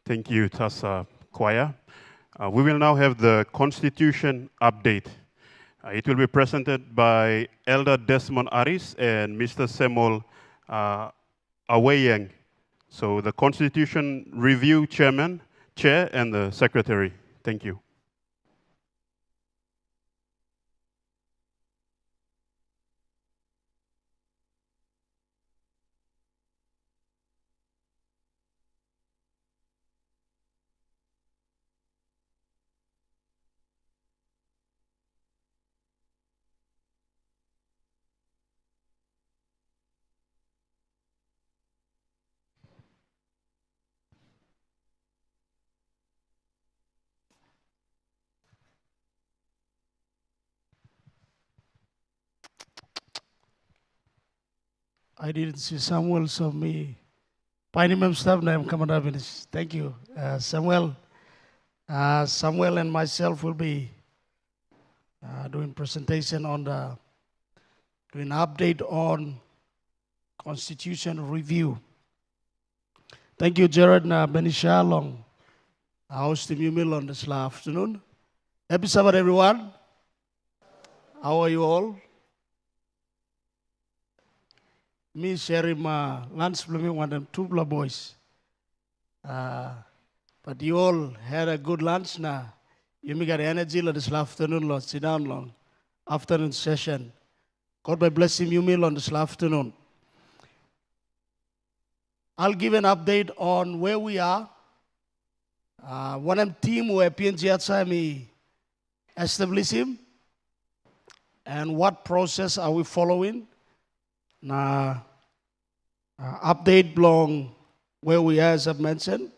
Thank you, TASA Choir. We will now have the Constitution update. It will be presented by Elder Desmond Aris and Mr. Samuel Aweyeng. So the Constitution Review Chair, and the Secretary. Thank you. I didn't see Samuel, so me. Pioneer staff name coming up in this. Thank you, Samuel. Samuel and myself will be doing presentation on doing update on Constitution review. Thank you, Jared na Benisha long hosting you meal on this afternoon. Happy Sabbath, everyone. How are you all? Me sharing my lunch with me one of them two boys. But you all had a good lunch now. You may got energy this afternoon, Lord. Sit down long. Afternoon session. God by blessing you meal on this afternoon. I'll give an update on where we are. One of team where PNG ATSA me establish him and what process are we following. Now, update long where we are, as I've mentioned,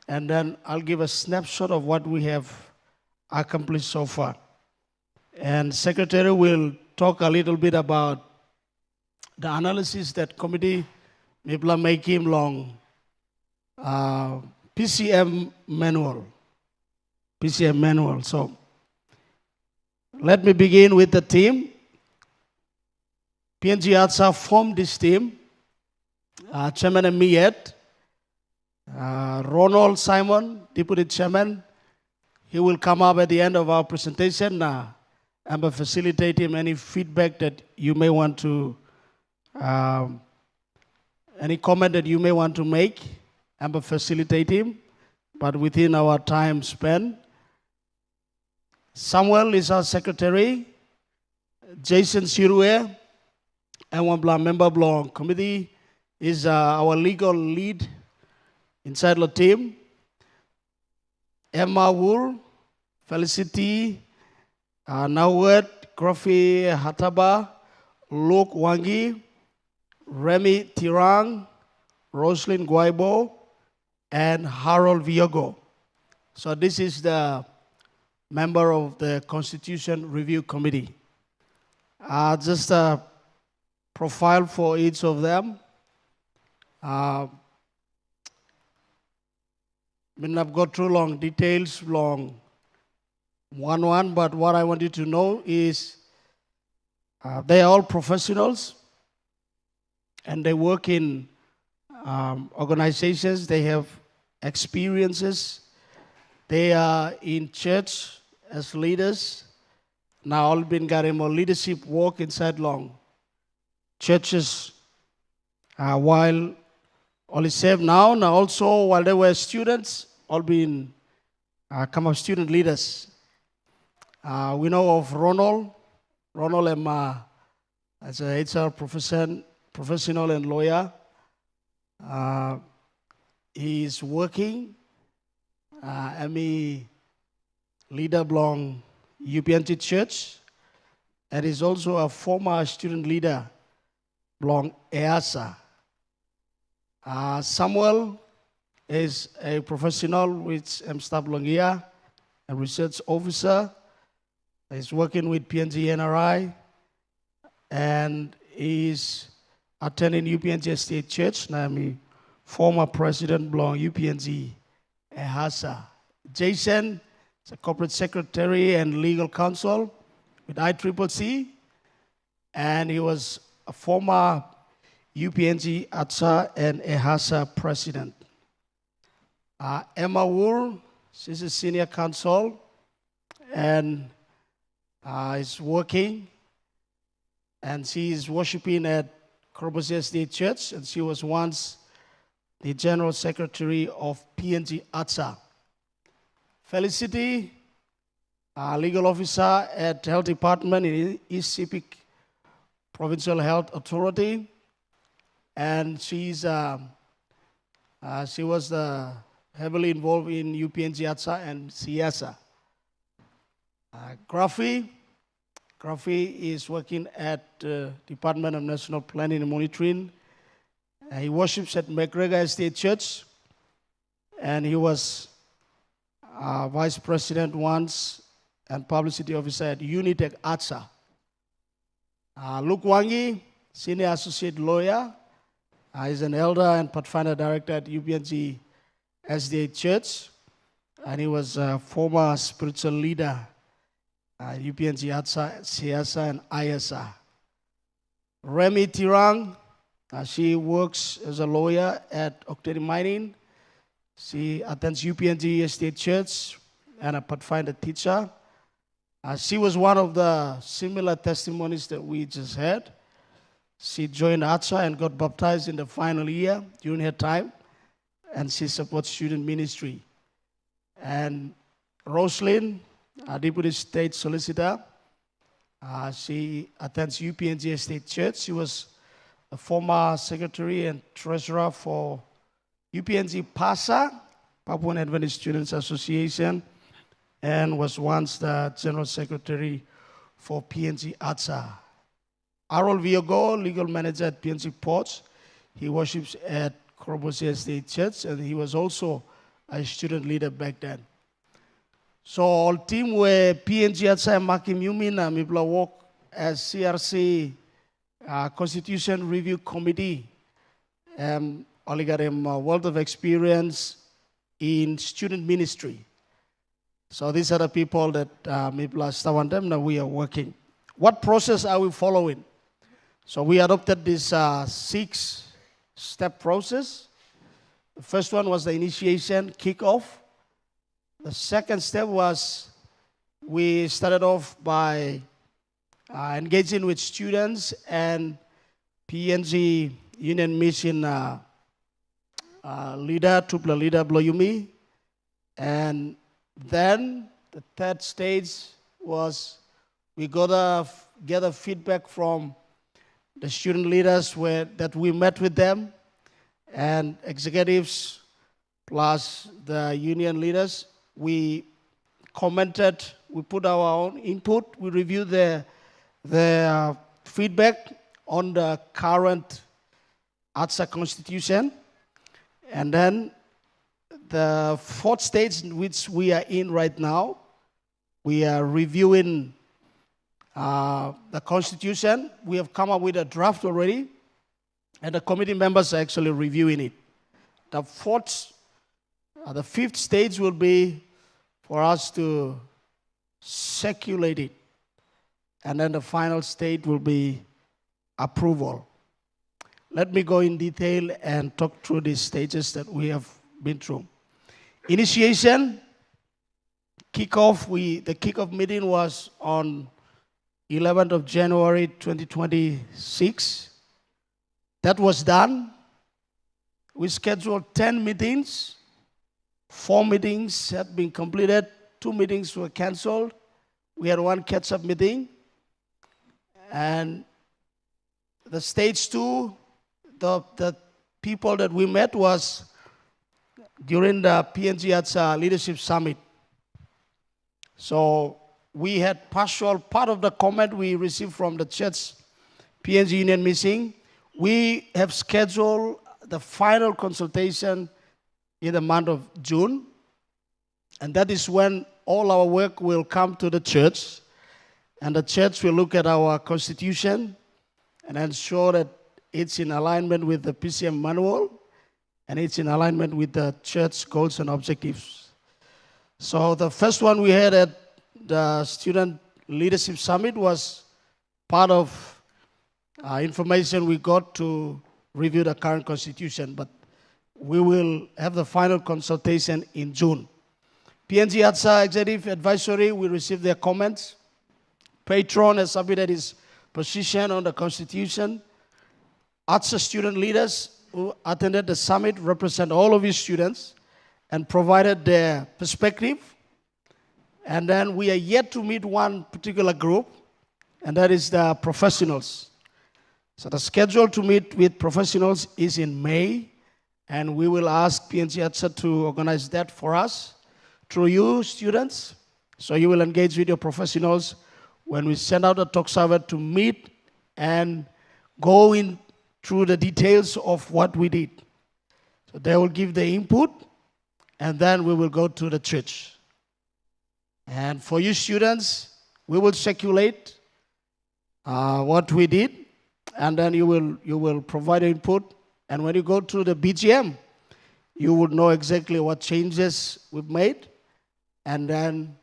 and then I'll give a snapshot of what we have accomplished so far. And Secretary will talk a little bit about the analysis that committee people are making long PCM manual. PCM manual. So let me begin with the team. PNG ATSA formed this team. Chairman and me yet. Ronald Simon, Deputy Chairman. He will come up at the end of our presentation and will facilitate him any feedback that you may want to, any comment that you may want to make, and will facilitate him, but within our time span. Samuel is our secretary. Jason Sirue, and one member belong committee, is our legal lead inside the team. Emma Wool, Felicity, Nawet, Krofi Hataba, Luke Wangi, Remy Tirang, Roslyn Guaibo, and Harold Viogo. So this is the member of the Constitution Review Committee. Just a profile for each of them. I've got through long details, long one, but what I want you to know is they are all professionals and they work in organizations, they have experiences, they are in church as leaders. Now all been getting more leadership work inside long churches while all is saved now also while they were students, all been come up student leaders. We know of Ronald as a HR professional and lawyer. He is working, ME leader belong UPNT Church, and is also a former student leader belong ATSA. Samuel is a professional with staff belong here, a research officer. He's working with PNG NRI and is attending UPNG State Church. Now I'm former president belong UPNG ATSA. Jason is a corporate secretary and legal counsel with ICCC, and he was a former UPNG ATSA and ATSA president. Emma Wool, she's a senior counsel and is working, and she is worshiping at Corbusier State Church, and she was once the general secretary of PNG ATSA. Felicity, legal officer at Health Department in East Sepik Provincial Health Authority, and she was heavily involved in UPNG ATSA and CIASA. Graffy is working at Department of National Planning and Monitoring. He worships at McGregor State Church, and he was vice president once and publicity officer at Unitec ATSA. Luke Wangi, senior associate lawyer, is an elder and pathfinder director at UPNG SDA Church, and he was a former spiritual leader UPNG ATSA, CIASA, and ISA. Remy Tirang, she works as a lawyer at Octane Mining. She attends UPNG State Church and a pathfinder teacher. She was one of the similar testimonies that we just had. She joined ATSA and got baptized in the final year during her time, and she supports student ministry. And Roslyn, Deputy State Solicitor, she attends UPNG State Church. She was a former secretary and treasurer for UPNG PASA, Papuan Adventist Students Association, and was once the general secretary for PNG ATSA. Harold Viogo, legal manager at PNG Ports. He worships at Corbusier State Church, and he was also a student leader back then. So all team were PNG ATSA Makim Yumina Mibla work as CRC Constitution Review Committee. Only got him a wealth of experience in student ministry. So these are the people that me plus Tawandem that we are working. What process are we following? So we adopted this 6-step process. The first one was the initiation, kickoff. The second step was we started off by engaging with students and PNG Union Mission leader, Tupla leader, Bloyumi. And then the third stage was we gotta gather feedback from the student leaders that we met with them and executives plus the union leaders. We commented, we put our own input, we reviewed their feedback on the current ATSA constitution. And then the fourth stage in which we are in right now, we are reviewing the constitution. We have come up with a draft already, and the committee members are actually reviewing it. The fifth stage will be for us to circulate it. And then the final stage will be approval. Let me go in detail and talk through these stages that we have been through. Initiation, kickoff. The kickoff meeting was on 11th of January 2026. That was done. We scheduled 10 meetings. 4 meetings had been completed. 2 meetings were canceled. We had 1 catch-up meeting. And the stage 2, the people that we met was during the PNG ATSA Leadership Summit. So we had partial part of the comment we received from the church PNG Union Mission. We have scheduled the final consultation in the month of June. And that is when all our work will come to the church. And the church will look at our constitution and ensure that it's in alignment with the PCM manual and it's in alignment with the church goals and objectives. So the first one we had at the Student Leadership Summit was part of information we got to review the current constitution, but we will have the final consultation in June. PNG ATSA Executive Advisory, we received their comments. Patron has submitted his position on the constitution. ATSA student leaders who attended the summit represent all of his students and provided their perspective. And then we are yet to meet one particular group, and that is the professionals. So the schedule to meet with professionals is in May, and we will ask PNG ATSA to organize that for us through you students. So you will engage with your professionals when we send out a talk server to meet and go in through the details of what we did. So they will give the input, and then we will go to the church. And for you students, we will circulate what we did, and then you will provide input. And when you go to the BGM, you would know exactly what changes we've made, and then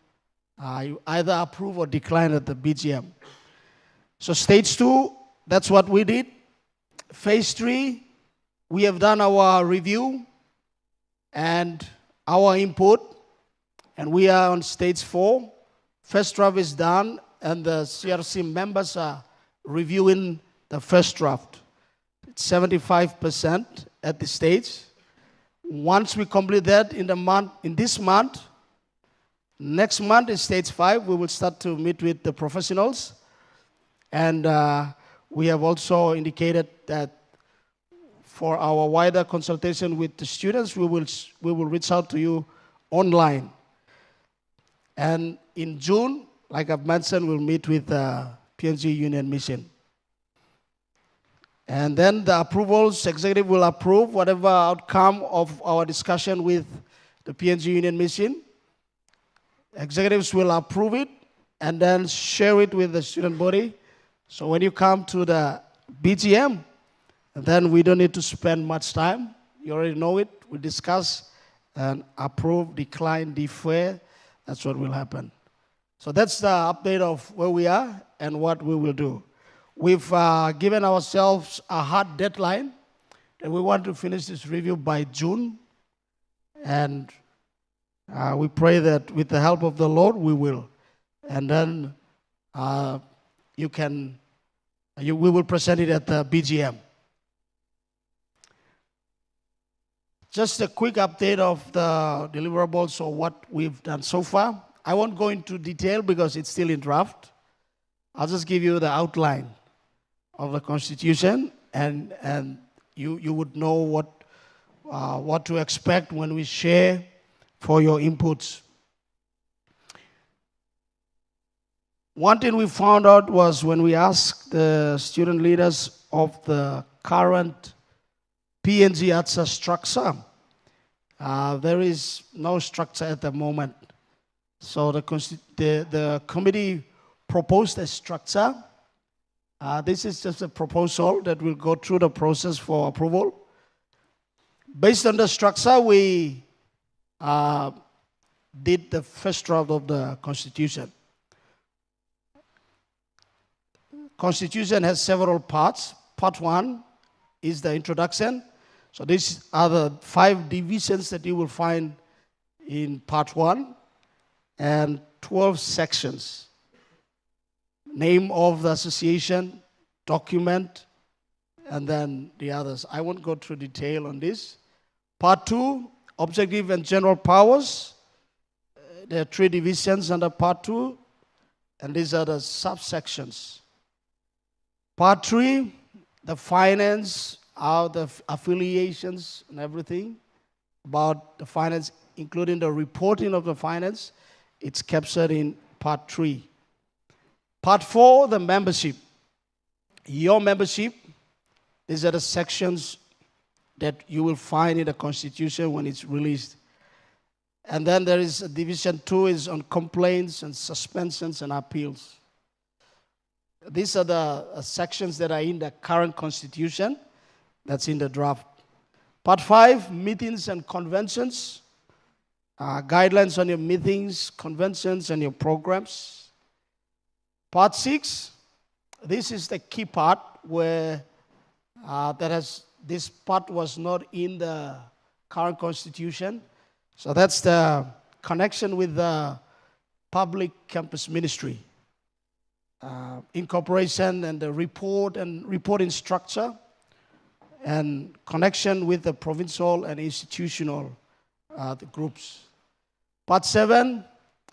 you either approve or decline at the BGM. So stage 2, that's what we did. Phase 3, we have done our review and our input, and we are on stage 4. First draft is done, and the CRC members are reviewing the first draft. It's 75% at this stage. Once we complete that in this month, next month is stage 5. We will start to meet with the professionals, and we have also indicated that for our wider consultation with the students, we will reach out to you online. And in June, like I've mentioned, we'll meet with the PNG Union Mission. And then the approvals, executive will approve whatever outcome of our discussion with the PNG Union Mission. Executives will approve it and then share it with the student body. So when you come to the BGM, then we don't need to spend much time. You already know it. We discuss and approve, decline, defer That's what will happen. So that's the update of where we are and what we will do. We've given ourselves a hard deadline, and we want to finish this review by June. And we pray that with the help of the Lord, we will. And then we will present it at the BGM. Just a quick update of the deliverables or what we've done so far. I won't go into detail because it's still in draft. I'll just give you the outline of the Constitution, and you would know what to expect when we share for your inputs. One thing we found out was when we asked the student leaders of the current PNG ATSA structure, there is no structure at the moment. So the committee proposed a structure. This is just a proposal that will go through the process for approval. Based on the structure, we did the first draft of the Constitution. Constitution has several parts. Part 1 is the introduction. So these are the 5 divisions that you will find in Part 1 and 12 sections. Name of the association, document, and then the others. I won't go through detail on this. Part 2, objective and general powers. There are 3 divisions under Part 2, and these are the subsections. Part 3, the finance, the affiliations and everything about the finance, including the reporting of the finance. It's captured in Part 3. Part 4, the membership. Your membership, these are the sections that you will find in the Constitution when it's released. And then there is Division 2 is on complaints and suspensions and appeals. These are the sections that are in the current Constitution. That's in the draft. Part 5, meetings and conventions. Guidelines on your meetings, conventions, and your programs. Part 6, this is the key part where this part was not in the current Constitution. So that's the connection with the public campus ministry. Incorporation and the report and reporting structure, and connection with the provincial and institutional the groups. Part 7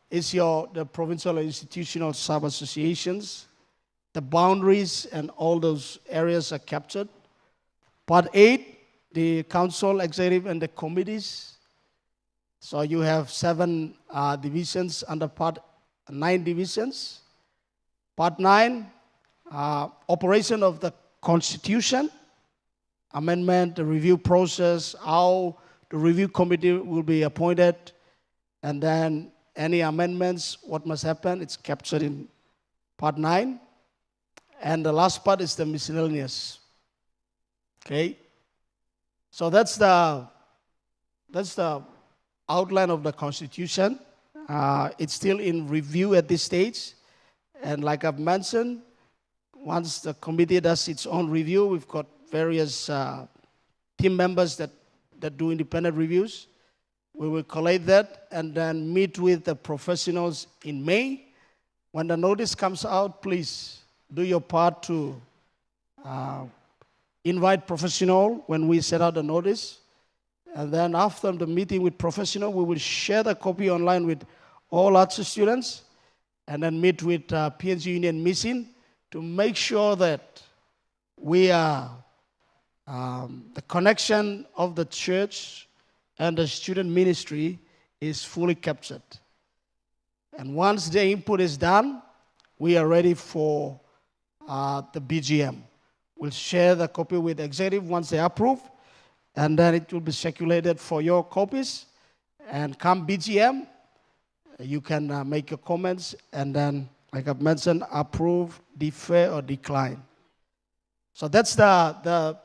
is the provincial and institutional sub-associations. The boundaries and all those areas are captured. Part 8, the council, executive, and the committees. So you have 7 divisions under Part 9 divisions. Part 9, operation of the Constitution, amendment, the review process, how the review committee will be appointed, and then any amendments, what must happen, it's captured in Part 9. And the last part is the miscellaneous. Okay? So that's the outline of the Constitution. It's still in review at this stage. And like I've mentioned, once the committee does its own review, we've got various team members that do independent reviews. We will collate that and then meet with the professionals in May. When the notice comes out, please do your part to invite professional when we set out the notice. And then after the meeting with professional, we will share the copy online with all ATSA students, and then meet with PNG Union Mission to make sure that we are the connection of the church and the student ministry is fully captured. And once the input is done, we are ready for the BGM. We'll share the copy with the executive once they approve, and then it will be circulated for your copies. And come BGM, you can make your comments, and then, like I've mentioned, approve, defer, or decline. So that's the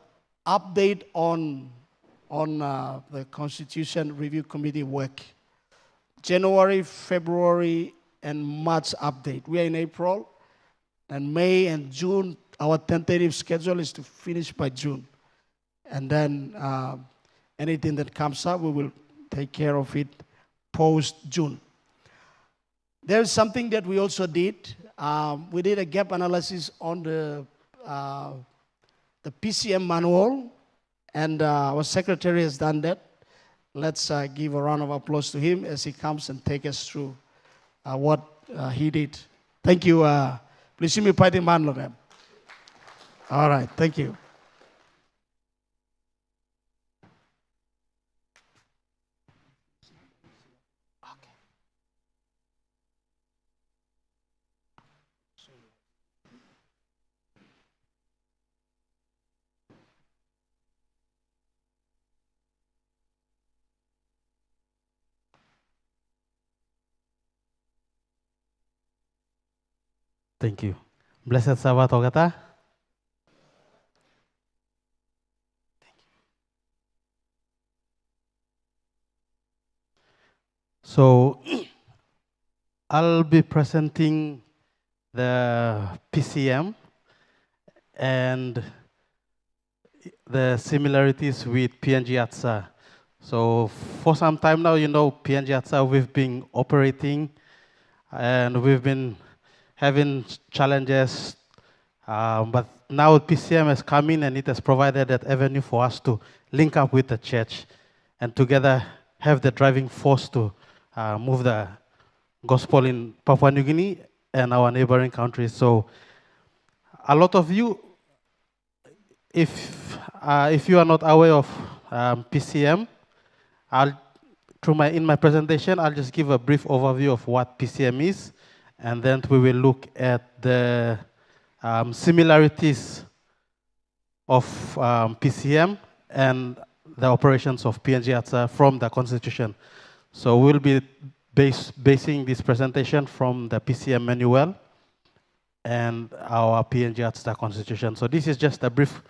update on the Constitution Review Committee work. January, February, and March update. We are in April, and May and June, our tentative schedule is to finish by June. And then anything that comes up, we will take care of it post-June. There's something that we also did. We did a gap analysis on the PCM manual, and our secretary has done that. Let's give a round of applause to him as he comes and take us through what he did. Thank you. Please see me party man. All right, thank you. Thank you. Blessed Sabbath, Ogata. So, I'll be presenting the PCM and the similarities with PNG ATSA. So, for some time now, you know, PNG ATSA, we've been operating and we've been having challenges, but now PCM has come in and it has provided that avenue for us to link up with the church and together have the driving force to move the gospel in Papua New Guinea and our neighboring countries. So a lot of you, if you are not aware of PCM, in my presentation, I'll just give a brief overview of what PCM is, and then we will look at the similarities of PCM and the operations of PNG ATSA from the Constitution. So we'll be basing this presentation from the PCM manual and our PNG ATSA Constitution. So this is just a brief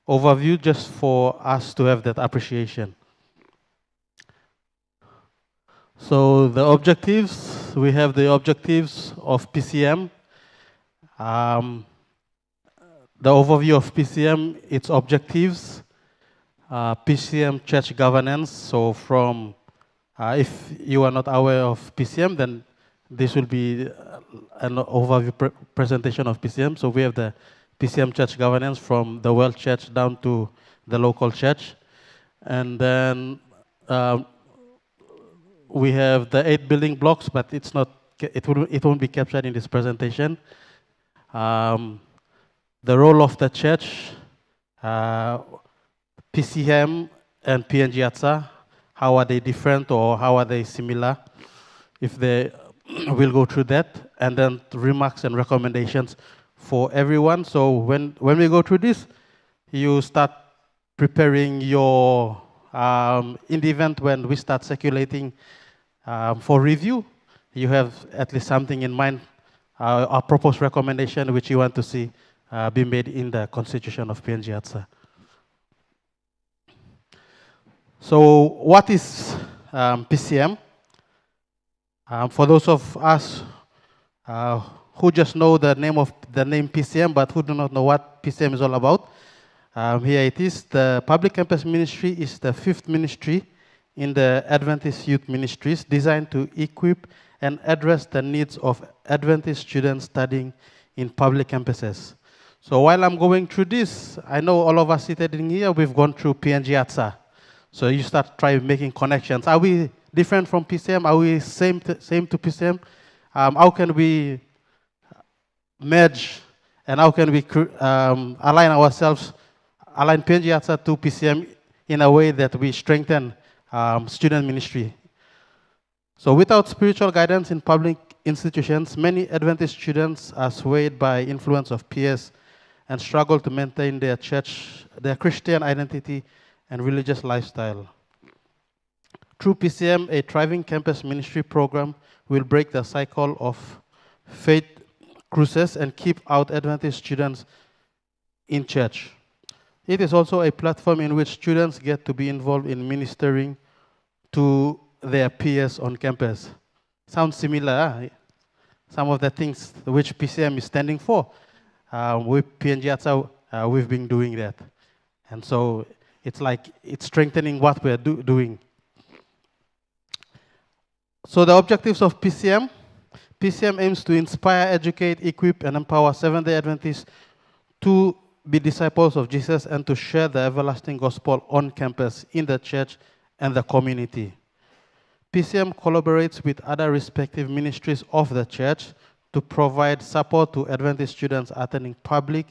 overview just for us to have that appreciation. So the objectives, we have the objectives of PCM. The overview of PCM, its objectives, PCM church governance. So from, if you are not aware of PCM, then this will be an overview presentation of PCM. So we have the PCM church governance from the world church down to the local church. And then we have the 8 building blocks, but it's not, it won't be captured in this presentation. The role of the church, PCM and PNG ATSA, how are they different or how are they similar? If they will go through that, and then remarks and recommendations for everyone. So when we go through this, you start preparing your, in the event when we start circulating for review, you have at least something in mind, a proposed recommendation which you want to see be made in the Constitution of PNG ATSA. So what is PCM? For those of us who just know the name PCM, but who do not know what PCM is all about, here it is. The Public Campus Ministry is the 5th ministry in the Adventist Youth Ministries, designed to equip and address the needs of Adventist students studying in public campuses. So while I'm going through this, I know all of us seated in here, we've gone through PNG ATSA. So you start trying making connections. Are we different from PCM? Are we same to PCM? How can we merge and how can we align ourselves, align PNG ATSA to PCM in a way that we strengthen student ministry? So without spiritual guidance in public institutions, many Adventist students are swayed by influence of peers and struggle to maintain their Christian identity and religious lifestyle. Through PCM, a thriving campus ministry program will break the cycle of faith cruises and keep out Adventist students in church. It is also a platform in which students get to be involved in ministering to their peers on campus. Sounds similar, huh? Some of the things which PCM is standing for. With PNG ATSA, we've been doing that. And so it's like it's strengthening what we're doing. So the objectives of PCM. PCM aims to inspire, educate, equip, and empower Seventh-day Adventists to be disciples of Jesus and to share the everlasting gospel on campus, in the church, and the community. PCM collaborates with other respective ministries of the church to provide support to Adventist students attending public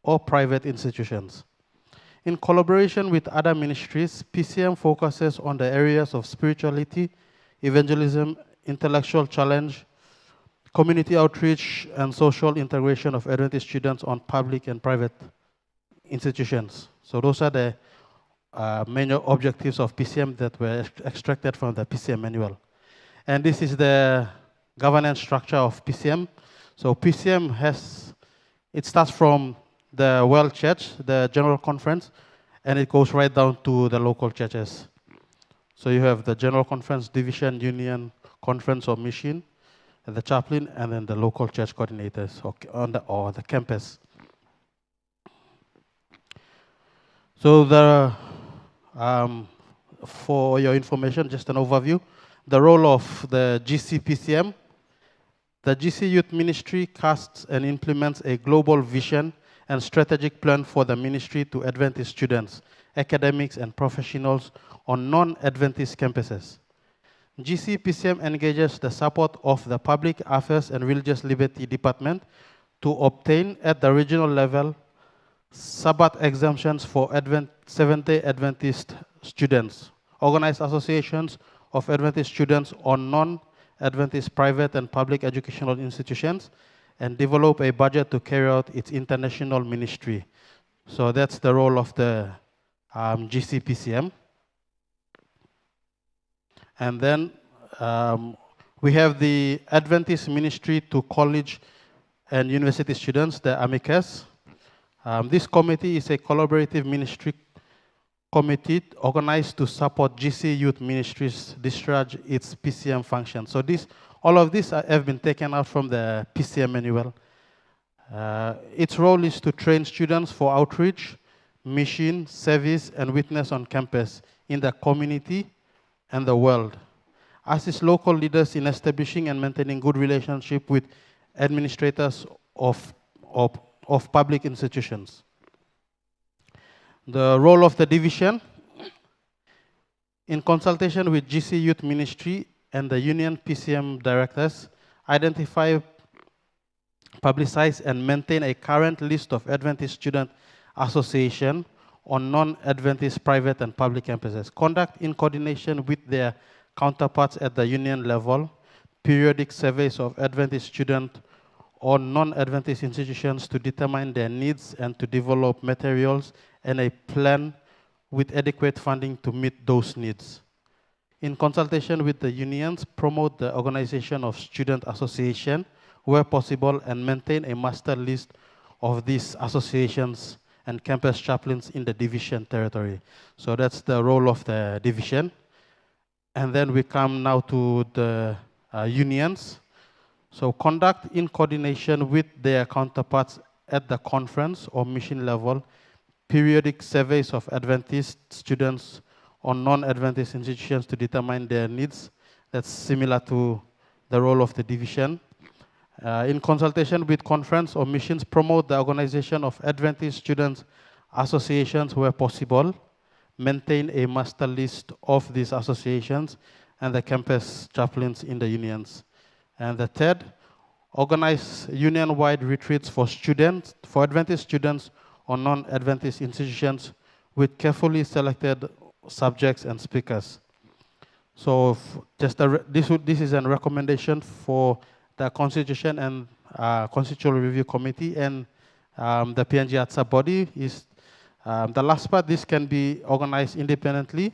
or private institutions. In collaboration with other ministries, PCM focuses on the areas of spirituality, evangelism, intellectual challenge, community outreach, and social integration of Adventist students on public and private institutions. So those are the main objectives of PCM that were extracted from the PCM manual. And this is the governance structure of PCM. So PCM it starts from the World Church, the General Conference, and it goes right down to the local churches. So you have the General Conference, Division, Union, Conference, or Mission, and the chaplain, and then the local church coordinators or the campus. So for your information, just an overview, the role of the GCPCM. The GC Youth Ministry casts and implements a global vision and strategic plan for the ministry to Adventist students, academics, and professionals on non-Adventist campuses. GCPCM engages the support of the Public Affairs and Religious Liberty Department to obtain, at the regional level, Sabbath exemptions for Seventh-day Adventist students, organize associations of Adventist students on non-Adventist private and public educational institutions, and develop a budget to carry out its international ministry. So that's the role of the GCPCM. And then we have the Adventist Ministry to College and University Students, the AMICAS. This committee is a collaborative ministry committee organized to support GC Youth Ministries discharge its PCM function. So all of this have been taken out from the PCM manual. Its role is to train students for outreach, mission, service, and witness on campus, in the community, and the world. Assist local leaders in establishing and maintaining good relationship with administrators of public institutions. The role of the division, in consultation with GC Youth Ministry and the Union PCM directors, identify, publicize, and maintain a current list of Adventist student association on non-Adventist private and public campuses. Conduct, in coordination with their counterparts at the union level, periodic surveys of Adventist students or non-Adventist institutions to determine their needs and to develop materials and a plan with adequate funding to meet those needs. In consultation with the unions, promote the organization of student association where possible and maintain a master list of these associations and campus chaplains in the division territory. So that's the role of the division. And then we come now to the unions. So conduct, in coordination with their counterparts at the conference or mission level, periodic surveys of Adventist students on non-Adventist institutions to determine their needs. That's similar to the role of the division. In consultation with conference or missions, promote the organization of Adventist students associations where possible, maintain a master list of these associations and the campus chaplains in the unions. And the third, organize union-wide retreats for Adventist students or non-Adventist institutions with carefully selected subjects and speakers. So this is a recommendation for the Constitution and Constitutional Review Committee, and the PNG ATSA body is the last part. This can be organized independently,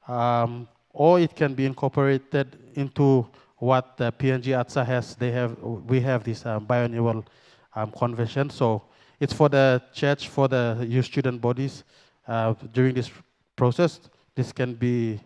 or it can be incorporated into what the PNG ATSA has. We have this biannual convention. So it's for the church, for the youth student bodies during this process. This can be